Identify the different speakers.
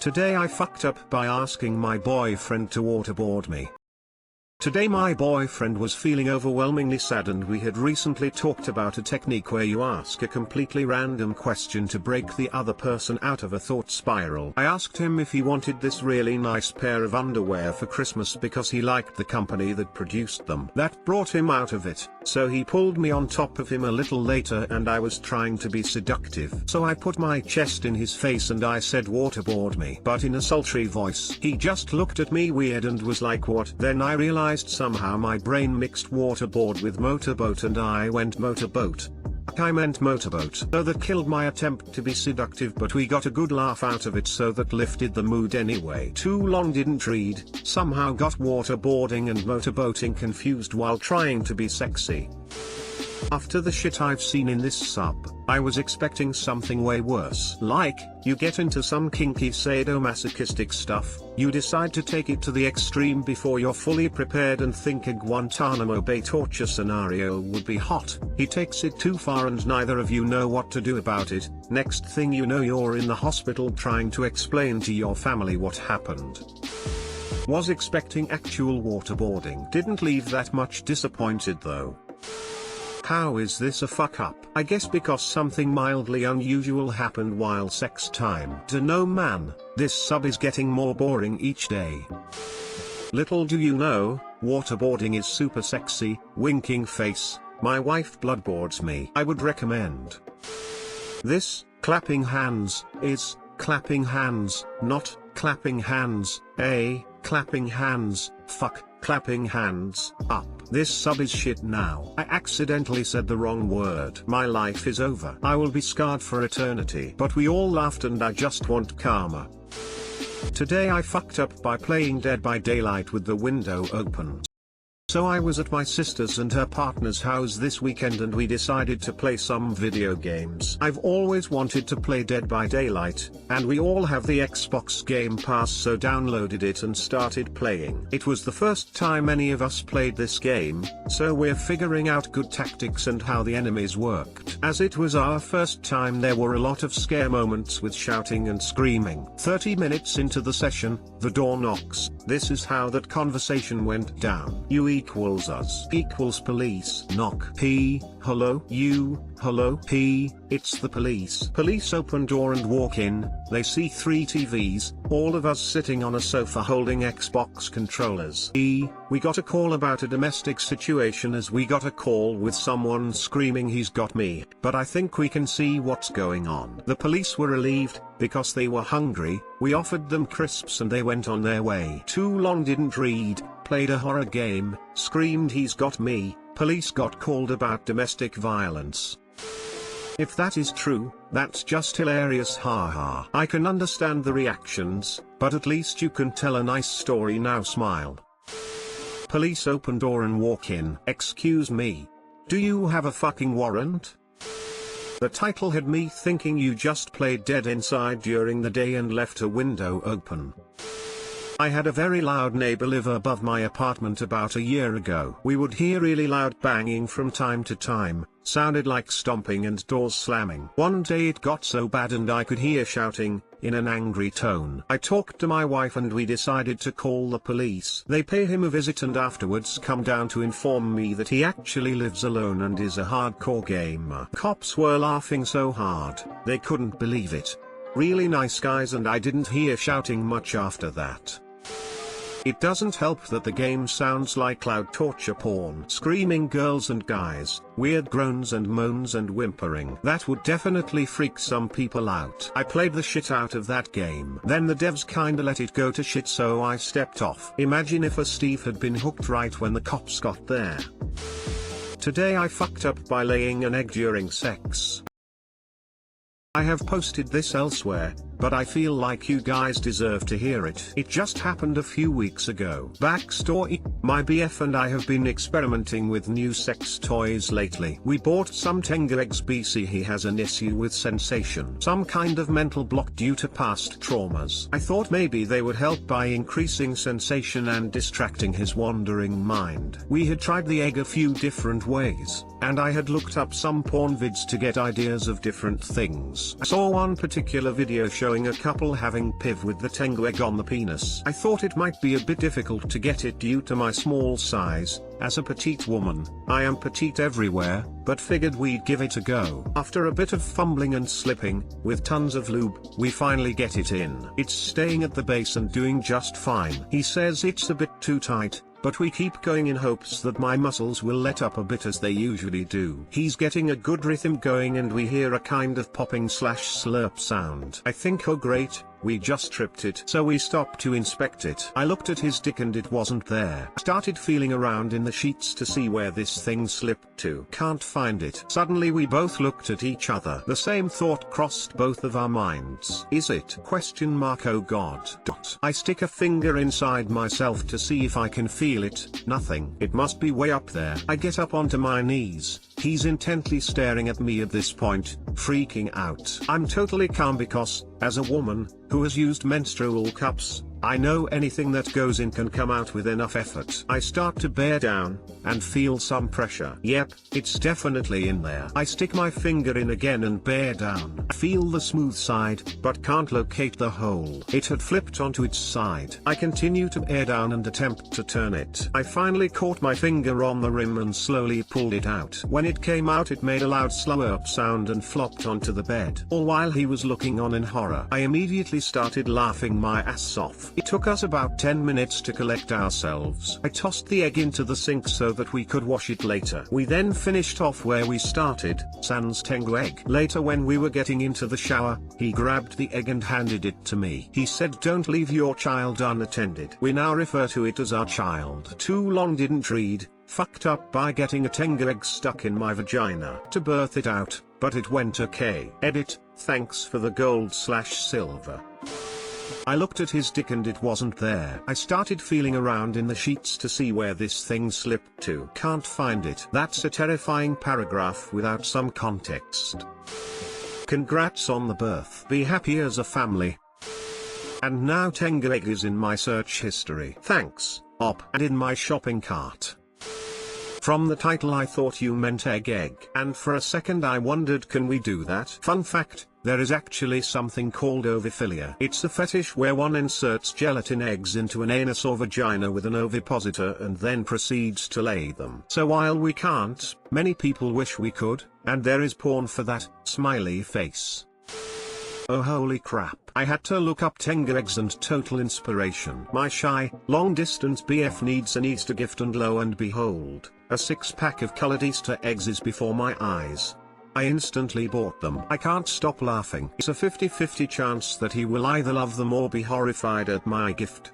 Speaker 1: Today I fucked up by asking my boyfriend to waterboard me. Today my boyfriend was feeling overwhelmingly sad, and we had recently talked about a technique where you ask a completely random question to break the other person out of a thought spiral. I asked him if he wanted this really nice pair of underwear for Christmas because he liked the company that produced them. That brought him out of it, so he pulled me on top of him a little later, and I was trying to be seductive. So I put my chest in his face and I said waterboard me, but in a sultry voice. He just looked at me weird and was like, what? Then I realized somehow my brain mixed waterboard with motorboat and I went motorboat. I meant motorboat. So that killed my attempt to be seductive, but we got a good laugh out of it, so that lifted the mood anyway. Too long didn't read, somehow got waterboarding and motorboating confused while trying to be sexy. After the shit I've seen in this sub, I was expecting something way worse. Like, you get into some kinky sadomasochistic stuff, you decide to take it to the extreme before you're fully prepared and think a Guantanamo Bay torture scenario would be hot. He takes it too far and neither of you know what to do about it. Next thing you know, you're in the hospital trying to explain to your family what happened. Was expecting actual waterboarding. Didn't leave that much disappointed though. How is this a fuck up? I guess because something mildly unusual happened while sex time. No man, this sub is getting more boring each day. Little do you know, waterboarding is super sexy. Winking face, my wife bloodboards me. I would recommend this. Clapping hands is clapping hands, not clapping hands. Clapping hands, fuck, clapping hands, up. This sub is shit now. I accidentally said the wrong word. My life is over. I will be scarred for eternity. But we all laughed and I just want karma. Today I fucked up by playing Dead by Daylight with the window open. So I was at my sister's and her partner's house this weekend and we decided to play some video games. I've always wanted to play Dead by Daylight, and we all have the Xbox Game Pass, so downloaded it and started playing. It was the first time any of us played this game, so we're figuring out good tactics and how the enemies worked. As it was our first time, there were a lot of scare moments with shouting and screaming. 30 minutes into the session, the door knocks. This is how that conversation went down. You equals us equals police. Knock. P. Hello. You. Hello. P. It's the police. Police open door and walk in. They see 3 TVs, all of us sitting on a sofa holding Xbox controllers. We got a call about a domestic situation, as we got a call with someone screaming he's got me, but I think we can see what's going on. The police were relieved, because they were hungry. We offered them crisps and they went on their way. Too long didn't read, played a horror game, screamed he's got me, police got called about domestic violence. If that is true, that's just hilarious, haha. I can understand the reactions, but at least you can tell a nice story now, smile. Police open door and walk in. Excuse me. Do you have a fucking warrant? The title had me thinking you just played Dead inside during the day and left a window open. I had a very loud neighbor live above my apartment about a year ago. We would hear really loud banging from time to time, sounded like stomping and doors slamming. One day it got so bad and I could hear shouting, in an angry tone. I talked to my wife and we decided to call the police. They pay him a visit and afterwards come down to inform me that he actually lives alone and is a hardcore gamer. Cops were laughing so hard, they couldn't believe it. Really nice guys, and I didn't hear shouting much after that. It doesn't help that the game sounds like loud torture porn. Screaming girls and guys, weird groans and moans and whimpering. That would definitely freak some people out. I played the shit out of that game. Then the devs kinda let it go to shit, so I stepped off. Imagine if a Steve had been hooked right when the cops got there. Today I fucked up by laying an egg during sex. I have posted this elsewhere, but I feel like you guys deserve to hear it. It just happened a few weeks ago. Backstory: my BF and I have been experimenting with new sex toys lately. We bought some Tenga eggs BC. He has an issue with sensation, some kind of mental block due to past traumas. I thought maybe they would help by increasing sensation and distracting his wandering mind. We had tried the egg a few different ways, and I had looked up some porn vids to get ideas of different things. I saw one particular video show showing a couple having PIV with the tengu egg on the penis. I thought it might be a bit difficult to get it due to my small size. As a petite woman, I am petite everywhere, but figured we'd give it a go. After a bit of fumbling and slipping, with tons of lube, we finally get it in. It's staying at the base and doing just fine. He says it's a bit too tight, but we keep going in hopes that my muscles will let up a bit as they usually do. He's getting a good rhythm going and we hear a kind of popping / slurp sound. I think, oh great, we just tripped it. So we stopped to inspect it. I looked at his dick and it wasn't there. Started feeling around in the sheets to see where this thing slipped to. Can't find it. Suddenly we both looked at each other. The same thought crossed both of our minds. Is it? ? Oh god. I stick a finger inside myself to see if I can feel it. Nothing. It must be way up there. I get up onto my knees. He's intently staring at me at this point, freaking out. I'm totally calm because, as a woman, who has used menstrual cups, I know anything that goes in can come out with enough effort. I start to bear down, and feel some pressure. Yep, it's definitely in there. I stick my finger in again and bear down. I feel the smooth side, but can't locate the hole. It had flipped onto its side. I continue to bear down and attempt to turn it. I finally caught my finger on the rim and slowly pulled it out. When it came out it made a loud slurp sound and flopped onto the bed. All while he was looking on in horror. I immediately started laughing my ass off. It took us about 10 minutes to collect ourselves. I tossed the egg into the sink so that we could wash it later. We then finished off where we started, sans tengu egg. Later when we were getting into the shower, he grabbed the egg and handed it to me. He said, "Don't leave your child unattended." We now refer to it as our child. Too long didn't read, fucked up by getting a tengu egg stuck in my vagina to birth it out, but it went okay. Edit, thanks for the gold / silver. I looked at his dick and it wasn't there. I started feeling around in the sheets to see where this thing slipped to. Can't find it. That's a terrifying paragraph without some context. Congrats on the birth. Be happy as a family. And now tengu egg is in my search history. Thanks, op, and in my shopping cart. From the title I thought you meant egg, and for a second I wondered, can we do that? Fun fact, there is actually something called oviphilia. It's a fetish where one inserts gelatin eggs into an anus or vagina with an ovipositor and then proceeds to lay them. So while we can't, many people wish we could, and there is porn for that, smiley face. Oh holy crap. I had to look up tengu eggs and total inspiration. My shy, long-distance BF needs an Easter gift and lo and behold, a 6-pack of colored Easter eggs is before my eyes. I instantly bought them. I can't stop laughing. It's a 50-50 chance that he will either love them or be horrified at my gift.